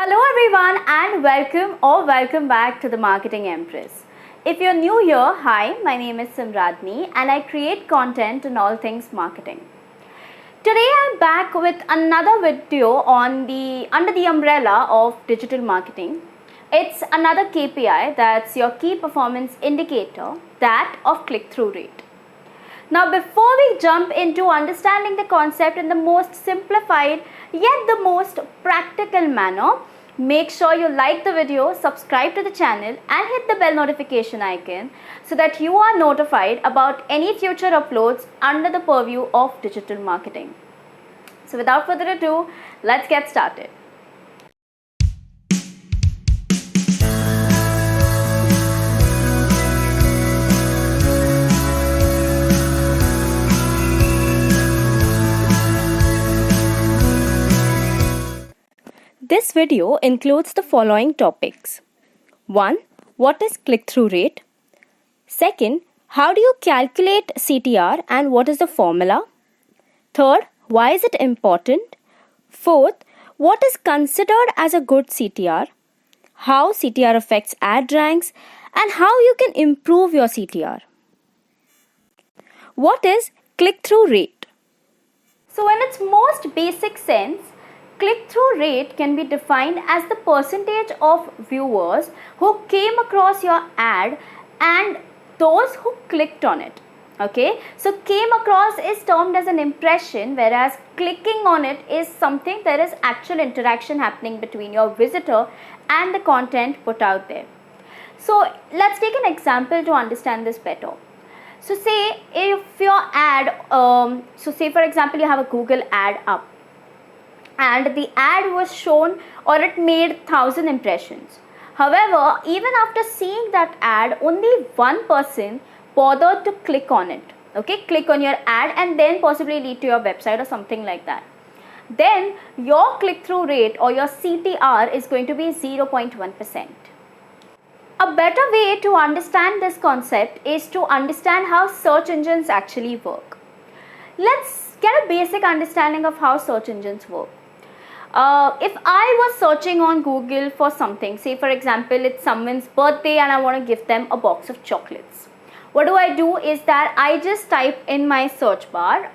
Hello everyone and welcome back to the Marketing Empress. If you're new here, hi, my name is Simradni and I create content on all things marketing. Today I'm back with another video on under the umbrella of digital marketing. It's another KPI, that's your key performance indicator, that of click-through rate. Now before we jump into understanding the concept in the most simplified yet the most practical manner, make sure you like the video, subscribe to the channel and hit the bell notification icon so that you are notified about any future uploads under the purview of digital marketing. So without further ado, let's get started. This video includes the following topics. 1. What is click-through rate? 2. How do you calculate CTR and what is the formula? 3. Why is it important? 4. What is considered as a good CTR? How CTR affects ad ranks and how you can improve your CTR. What is click-through rate? So in its most basic sense, click-through rate can be defined as the percentage of viewers who came across your ad and those who clicked on it. Okay, so came across is termed as an impression, whereas clicking on it is something there is actual interaction happening between your visitor and the content put out there. So let's take an example to understand this better. So say if your ad, say for example you have a Google ad up and the ad was shown or it made 1,000 impressions. However, even after seeing that ad, only one person bothered to click on it. Okay, click on your ad and then possibly lead to your website or something like that. Then your click-through rate or your CTR is going to be 0.1%. A better way to understand this concept is to understand how search engines actually work. Let's get a basic understanding of how search engines work. If I was searching on Google for something, say for example it's someone's birthday and I want to give them a box of chocolates. What do is that I just type in my search bar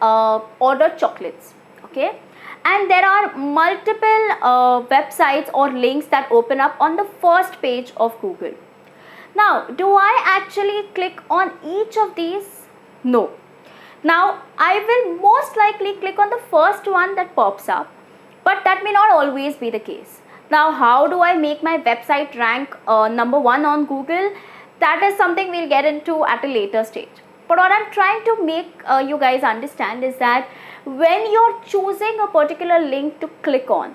order chocolates, okay, and there are multiple websites or links that open up on the first page of Google. Now do I actually click on each of these? No. Now I will most likely click on the first one that pops up, but that may not always be the case. Now how do I make my website rank number 1 on Google? That is something we'll get into at a later stage. But what I'm trying to make you guys understand is that when you're choosing a particular link to click on,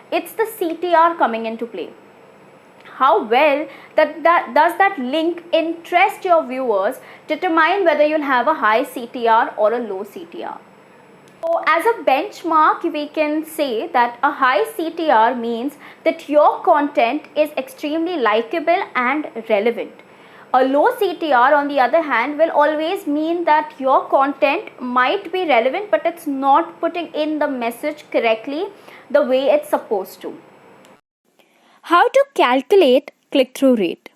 it's the CTR coming into play. How well does that link interest your viewers determine whether you'll have a high CTR or a low CTR. So as a benchmark, we can say that a high CTR means that your content is extremely likable and relevant. A low CTR on the other hand will always mean that your content might be relevant but it's not putting in the message correctly the way it's supposed to. How to calculate click-through rate?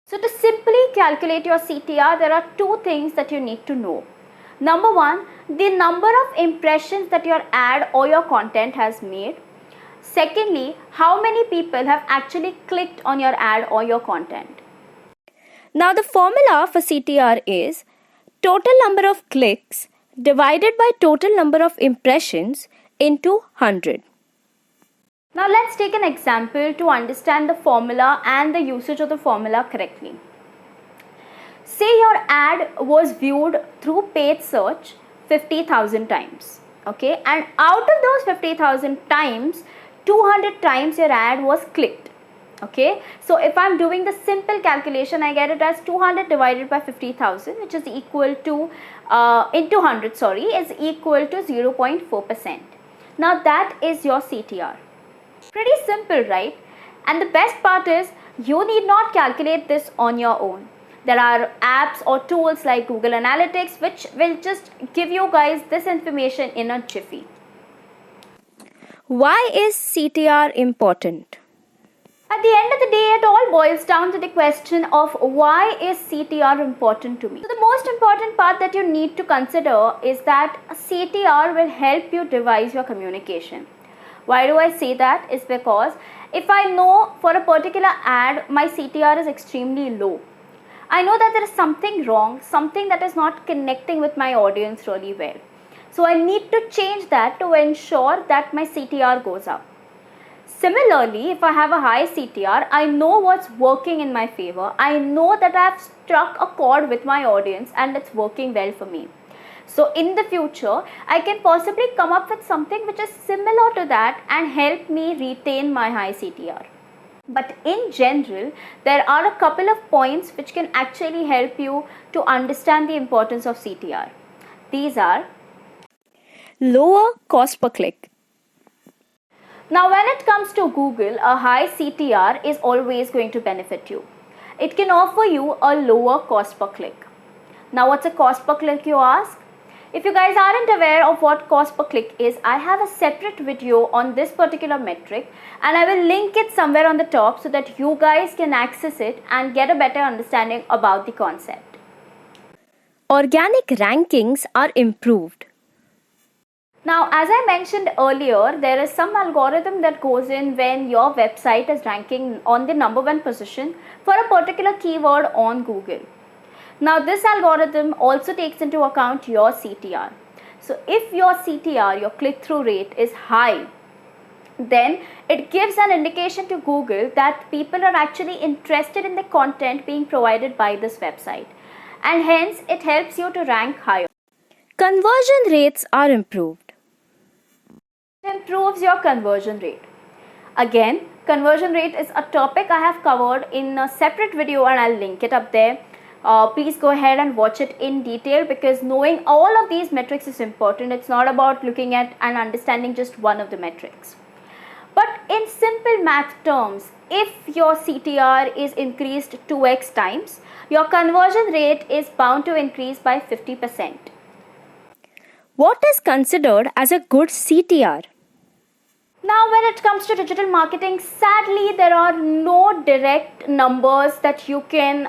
So to simply calculate your CTR, there are two things that you need to know. Number 1, the number of impressions that your ad or your content has made. Secondly, how many people have actually clicked on your ad or your content. Now the formula for CTR is total number of clicks divided by total number of impressions into 100. Now let's take an example to understand the formula and the usage of the formula correctly. Say your ad was viewed through paid search 50,000 times, okay, and out of those 50,000 times, 200 times your ad was clicked, okay. So if I'm doing the simple calculation, I get it as 200 divided by 50,000, which is equal to, into 100, is equal to 0.4%. Now that is your CTR. Pretty simple, right? And the best part is you need not calculate this on your own. There are apps or tools like Google Analytics which will just give you guys this information in a jiffy. Why is CTR important? At the end of the day, it all boils down to the question of why is CTR important to me. So the most important part that you need to consider is that CTR will help you devise your communication. Why do I say that? Is because if I know for a particular ad my CTR is extremely low, I know that there is something wrong, something that is not connecting with my audience really well. So I need to change that to ensure that my CTR goes up. Similarly, if I have a high CTR, I know what's working in my favor. I know that I've struck a chord with my audience and it's working well for me. So in the future, I can possibly come up with something which is similar to that and help me retain my high CTR. But in general, there are a couple of points which can actually help you to understand the importance of CTR. These are lower cost per click. Now, when it comes to Google, a high CTR is always going to benefit you. It can offer you a lower cost per click. Now, what's a cost per click, you ask? If you guys aren't aware of what cost per click is, I have a separate video on this particular metric and I will link it somewhere on the top so that you guys can access it and get a better understanding about the concept. Organic rankings are improved. Now, as I mentioned earlier, there is some algorithm that goes in when your website is ranking on the number one position for a particular keyword on Google. Now, this algorithm also takes into account your CTR. So, if your CTR, your click-through rate is high, then it gives an indication to Google that people are actually interested in the content being provided by this website. And hence, it helps you to rank higher. Conversion rates are improved. It improves your conversion rate. Again, conversion rate is a topic I have covered in a separate video and I'll link it up there. Please go ahead and watch it in detail because knowing all of these metrics is important. It's not about looking at and understanding just one of the metrics. But in simple math terms, if your CTR is increased 2x times, your conversion rate is bound to increase by 50%. What is considered as a good CTR? Now, when it comes to digital marketing, sadly, there are no direct numbers that you can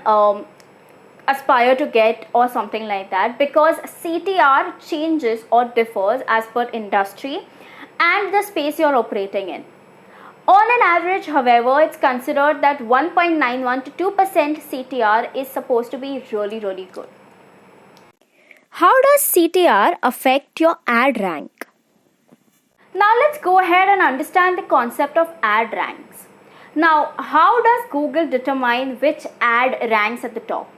aspire to get or something like that because CTR changes or differs as per industry and the space you're operating in. On an average, however, it's considered that 1.91 to 2% CTR is supposed to be really good. How does CTR affect your ad rank? Now let's go ahead and understand the concept of ad ranks. Now, how does Google determine which ad ranks at the top?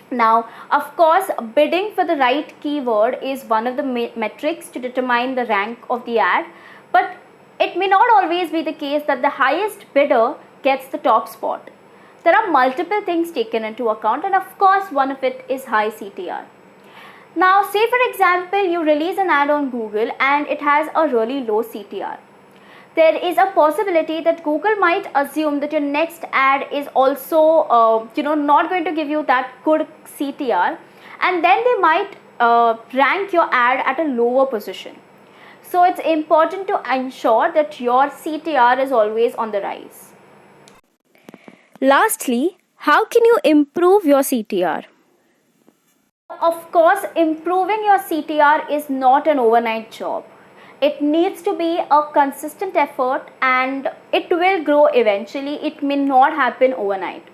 Now, of course, bidding for the right keyword is one of the metrics to determine the rank of the ad, but it may not always be the case that the highest bidder gets the top spot. There are multiple things taken into account, and of course, one of it is high CTR. Now, say for example, you release an ad on Google and it has a really low CTR. There is a possibility that Google might assume that your next ad is also, not going to give you that good CTR, and then they might rank your ad at a lower position. So it's important to ensure that your CTR is always on the rise. Lastly, how can you improve your CTR? Of course, improving your CTR is not an overnight job. It needs to be a consistent effort and it will grow eventually. It may not happen overnight.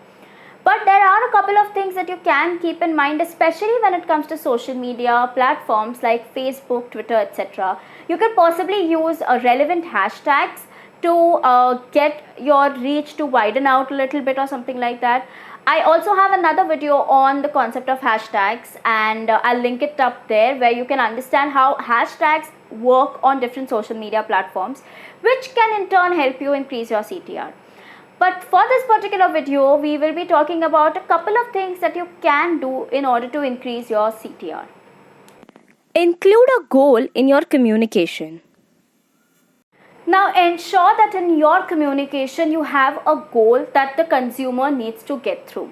But there are a couple of things that you can keep in mind, especially when it comes to social media platforms like Facebook, Twitter, etc. You could possibly use relevant hashtags to get your reach to widen out a little bit or something like that. I also have another video on the concept of hashtags and I'll link it up there where you can understand how hashtags work on different social media platforms, which can in turn help you increase your CTR. But for this particular video, we will be talking about a couple of things that you can do in order to increase your CTR. Include a goal in your communication. Now, ensure that in your communication you have a goal that the consumer needs to get through.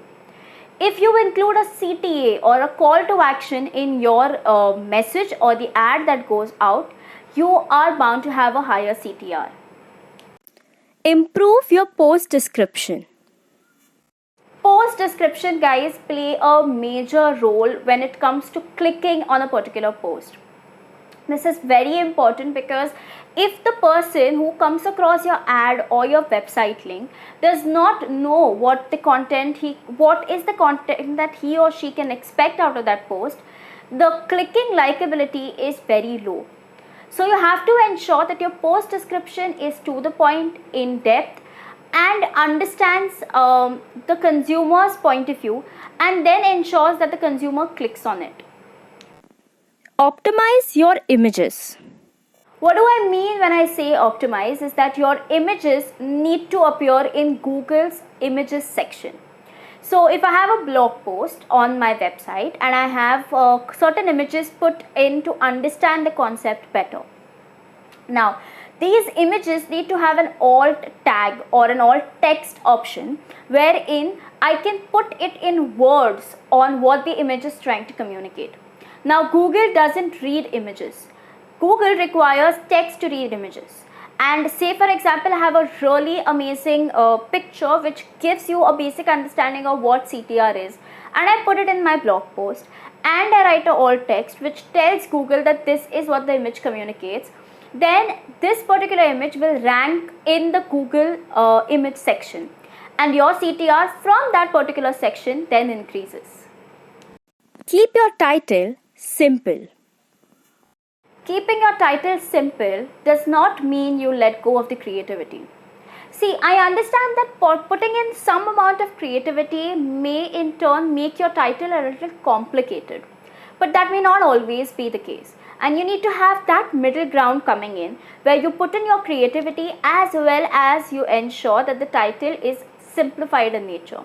If you include a CTA or a call to action in your message or the ad that goes out, you are bound to have a higher CTR. Improve your post description. Post description, guys, play a major role when it comes to clicking on a particular post. This is very important because if the person who comes across your ad or your website link does not know what is the content that he or she can expect out of that post, the clicking likability is very low. So you have to ensure that your post description is to the point, in depth, and understands the consumer's point of view, and then ensures that the consumer clicks on it. Optimize your images. What do I mean when I say optimize is that your images need to appear in Google's images section. So if I have a blog post on my website and I have certain images put in to understand the concept better. Now, these images need to have an alt tag or an alt text option wherein I can put it in words on what the image is trying to communicate. Now, Google doesn't read images. Google requires text to read images. And say, for example, I have a really amazing picture which gives you a basic understanding of what CTR is. And I put it in my blog post. And I write a alt text which tells Google that this is what the image communicates. Then this particular image will rank in the Google image section. And your CTR from that particular section then increases. Keep your title simple. Keeping your title simple does not mean you let go of the creativity. See, I understand that putting in some amount of creativity may in turn make your title a little complicated. But that may not always be the case. And you need to have that middle ground coming in where you put in your creativity as well as you ensure that the title is simplified in nature.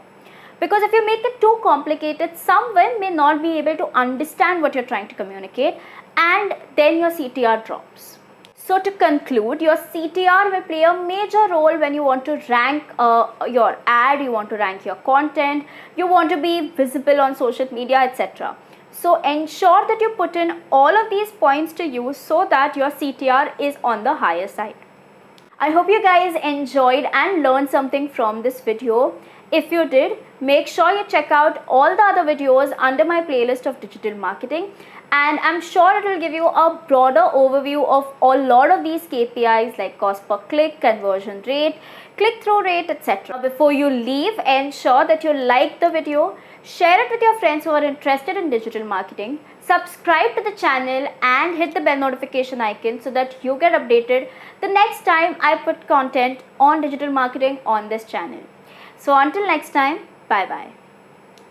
Because if you make it too complicated, someone may not be able to understand what you're trying to communicate, and then your CTR drops. So to conclude, your CTR will play a major role when you want to rank your ad, you want to rank your content, you want to be visible on social media, etc. So ensure that you put in all of these points to use so that your CTR is on the higher side. I hope you guys enjoyed and learned something from this video. If you did, make sure you check out all the other videos under my playlist of digital marketing, and I'm sure it will give you a broader overview of a lot of these KPIs like cost per click, conversion rate, click-through rate, etc. Before you leave, ensure that you like the video, share it with your friends who are interested in digital marketing, subscribe to the channel and hit the bell notification icon so that you get updated the next time I put content on digital marketing on this channel. So until next time, bye bye.